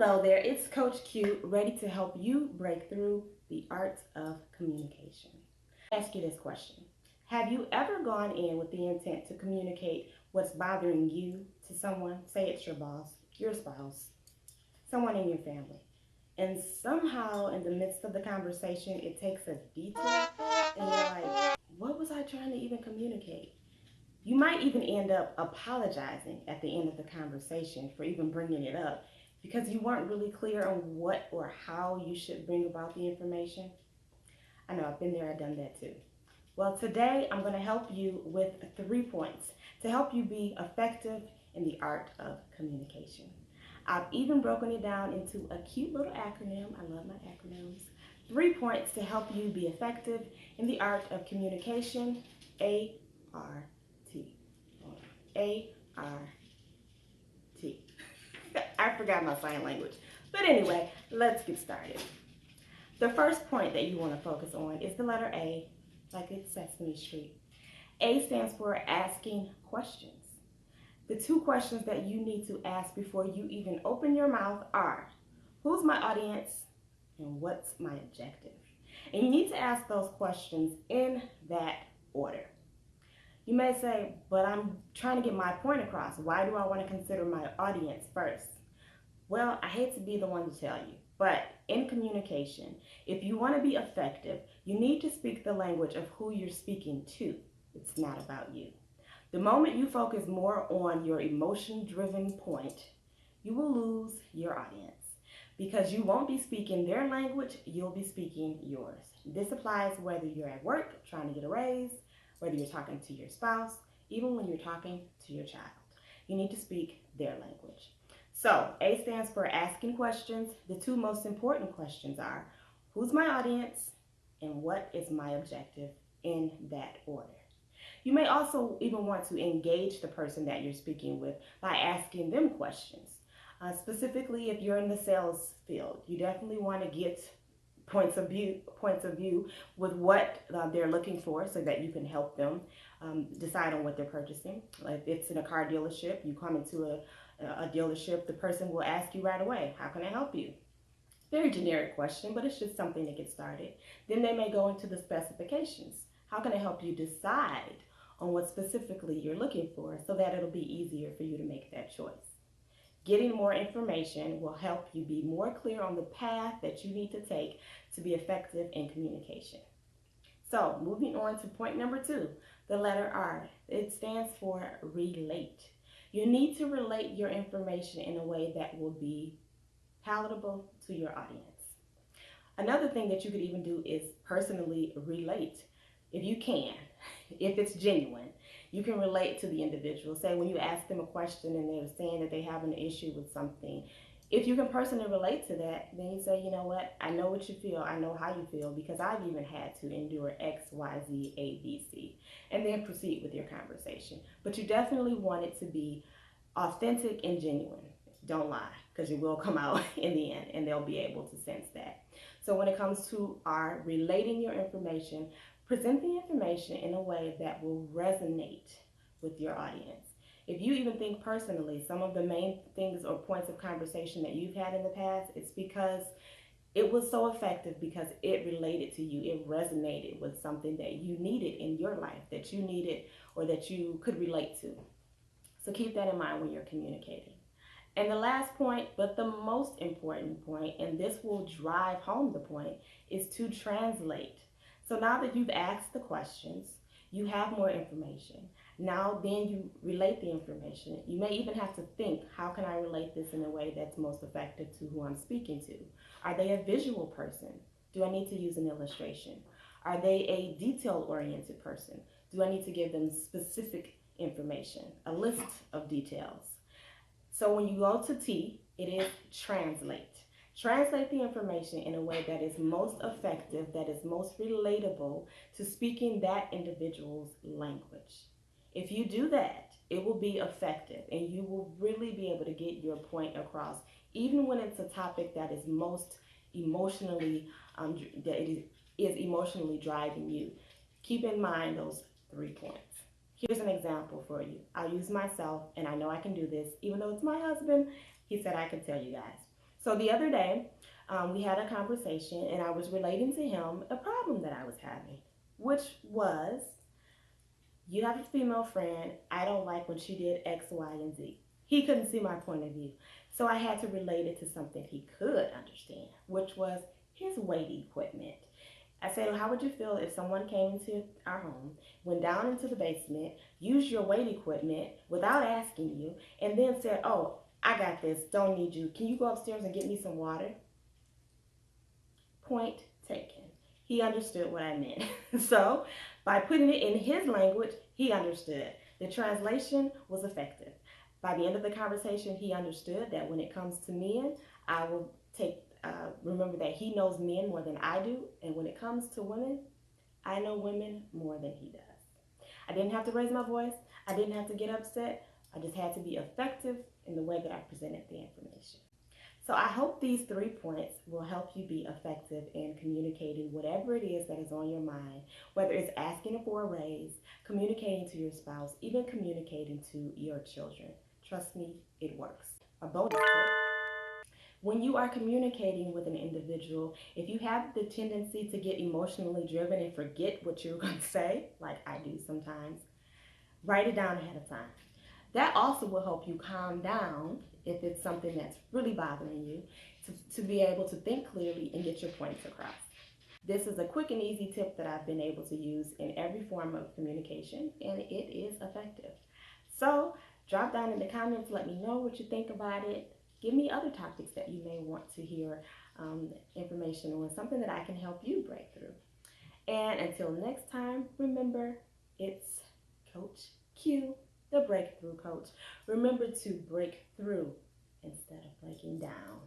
Hello there, it's Coach Q, ready to help you break through the art of communication. Ask you this question. Have you ever gone in with the intent to communicate what's bothering you to someone? Say it's your boss, your spouse, someone in your family. And somehow in the midst of the conversation, it takes a detour and you're like, what was I trying to even communicate? You might even end up apologizing at the end of the conversation for even bringing it up because you weren't really clear on what or how you should bring about the information. I know I've been there, I've done that too. Well, today I'm going to help you with 3 points to help you be effective in the art of communication. I've even broken it down into a cute little acronym. I love my acronyms. 3 points to help you be effective in the art of communication. A.R.T. A.R.T. I forgot my sign language. But anyway, let's get started. The first point that you want to focus on is the letter A, like it's Sesame Street. A stands for asking questions. The 2 questions that you need to ask before you even open your mouth are, who's my audience and what's my objective? And you need to ask those questions in that order. You may say, but I'm trying to get my point across. Why do I want to consider my audience first? Well, I hate to be the one to tell you, but in communication, if you want to be effective, you need to speak the language of who you're speaking to. It's not about you. The moment you focus more on your emotion-driven point, you will lose your audience because you won't be speaking their language, you'll be speaking yours. This applies whether you're at work trying to get a raise, whether you're talking to your spouse, even when you're talking to your child. You need to speak their language. So, A stands for asking questions. The 2 most important questions are, who's my audience and what is my objective, in that order. You may also even want to engage the person that you're speaking with by asking them questions. Specifically, if you're in the sales field, you definitely want to get points of view with what they're looking for so that you can help them decide on what they're purchasing. Like if it's in a car dealership, you come into a dealership, the person will ask you right away, how can I help you? Very generic question, but it's just something to get started. Then they may go into the specifications. How can I help you decide on what specifically you're looking for so that it'll be easier for you to make that choice? Getting more information will help you be more clear on the path that you need to take to be effective in communication. So, moving on to point number 2, the letter R. It stands for relate. You need to relate your information in a way that will be palatable to your audience. Another thing that you could even do is personally relate. If you can, if it's genuine, you can relate to the individual. Say when you ask them a question and they're saying that they have an issue with something, if you can personally relate to that, then you say, you know what, I know what you feel, I know how you feel, because I've even had to endure X, Y, Z, A, B, C, and then proceed with your conversation. But you definitely want it to be authentic and genuine. Don't lie, because you will come out in the end, and they'll be able to sense that. So when it comes to our relating your information, present the information in a way that will resonate with your audience. If you even think personally, some of the main things or points of conversation that you've had in the past, it's because it was so effective because it related to you. It resonated with something that you needed in your life, that you needed or that you could relate to. So keep that in mind when you're communicating. And the last point, but the most important point, and this will drive home the point, is to translate. So now that you've asked the questions, you have more information. Now then you relate the information. You may even have to think, how can I relate this in a way that's most effective to who I'm speaking to? Are they a visual person? Do I need to use an illustration? Are they a detail-oriented person? Do I need to give them specific information, a list of details? So when you go to T, it is translate. Translate the information in a way that is most effective, that is most relatable to speaking that individual's language. If you do that, it will be effective and you will really be able to get your point across, even when it's a topic that is most emotionally, that it is emotionally driving you. Keep in mind those 3 points. Here's an example for you. I'll use myself, and I know I can do this. Even though it's my husband, he said I can tell you guys. So the other day, we had a conversation and I was relating to him a problem that I was having, which was, you have a female friend. I don't like when she did X, Y, and Z. He couldn't see my point of view. So I had to relate it to something he could understand, which was his weight equipment. I said, well, how would you feel if someone came into our home, went down into the basement, used your weight equipment without asking you, and then said, oh, I got this, don't need you. Can you go upstairs and get me some water? Point taken. He understood what I meant. So by putting it in his language, he understood. The translation was effective. By the end of the conversation, he understood that when it comes to men, I will remember that he knows men more than I do. And when it comes to women, I know women more than he does. I didn't have to raise my voice. I didn't have to get upset. I just had to be effective in the way that I presented the information. So I hope these 3 points will help you be effective in communicating whatever it is that is on your mind, whether it's asking for a raise, communicating to your spouse, even communicating to your children. Trust me, it works. A bonus tip: when you are communicating with an individual, if you have the tendency to get emotionally driven and forget what you're going to say, like I do sometimes, write it down ahead of time. That also will help you calm down if it's something that's really bothering you, to be able to think clearly and get your points across. This is a quick and easy tip that I've been able to use in every form of communication, and it is effective. So drop down in the comments, let me know what you think about it. Give me other topics that you may want to hear information on, something that I can help you break through. And until next time, remember, it's Coach Q, the Breakthrough Coach. Remember to break through instead of breaking down.